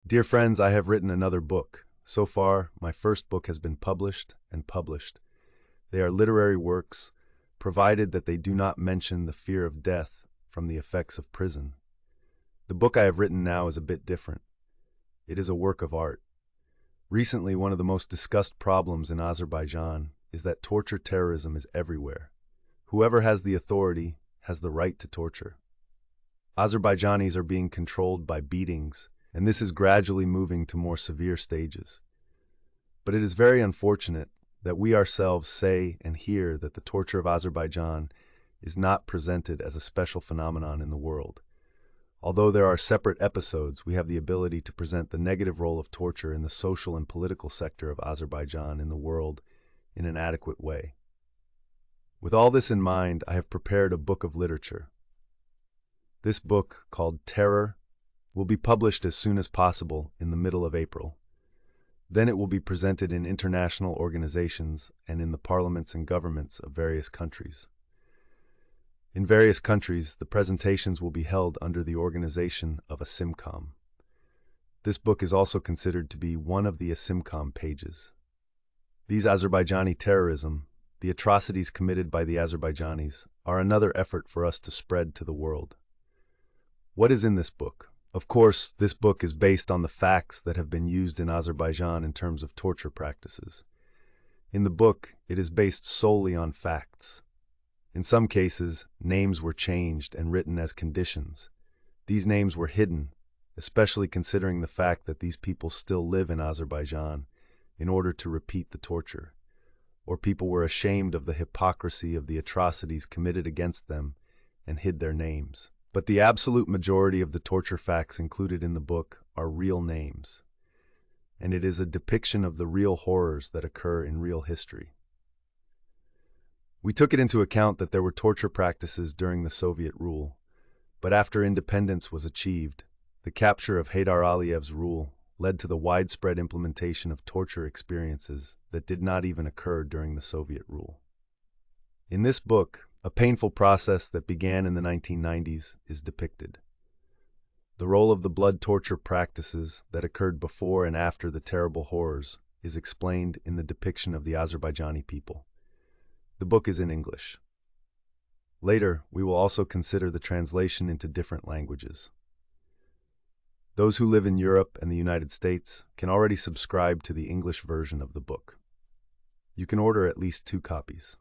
Dear friends, I have written another book. So far, my first book has been published and published. They are literary works, provided that they do not mention the fear of death from the effects of prison. The book I have written now is a bit different. It is a work of art. Recently, one of the most discussed problems in Azerbaijan is that torture terrorism is everywhere. Whoever has the authority has the right to torture. Azerbaijanis are being controlled by beatings, and this is gradually moving to more severe stages. But it is very unfortunate that we ourselves say and hear that the torture of Azerbaijan is not presented as a special phenomenon in the world. Although there are separate episodes, we have the ability to present the negative role of torture in the social and political sector of Azerbaijan in the world in an adequate way. With all this in mind, I have prepared a book of literature. This book, called Terror, will be published as soon as possible in the middle of April. Then it will be presented in international organizations and in the parliaments and governments of various countries. In various countries, the presentations will be held under the organization of a Simcom. This book is also considered to be one of the Simcom pages. These Azerbaijani terrorism, the atrocities committed by the Azerbaijanis, are another effort for us to spread to the world. What is in this book? Of course, this book is based on the facts that have been used in Azerbaijan in terms of torture practices. In the book, it is based solely on facts. In some cases, names were changed and written as conditions. These names were hidden, especially considering the fact that these people still live in Azerbaijan in order to repeat the torture, or people were ashamed of the hypocrisy of the atrocities committed against them and hid their names. But the absolute majority of the torture facts included in the book are real names, and it is a depiction of the real horrors that occur in real history. We took it into account that there were torture practices during the Soviet rule, but after independence was achieved, the capture of Haydar Aliyev's rule led to the widespread implementation of torture experiences that did not even occur during the Soviet rule. In this book, a painful process that began in the 1990s is depicted. The role of the blood torture practices that occurred before and after the terrible horrors is explained in the depiction of the Azerbaijani people. The book is in English. Later, we will also consider the translation into different languages. Those who live in Europe and the United States can already subscribe to the English version of the book. You can order at least 2 copies.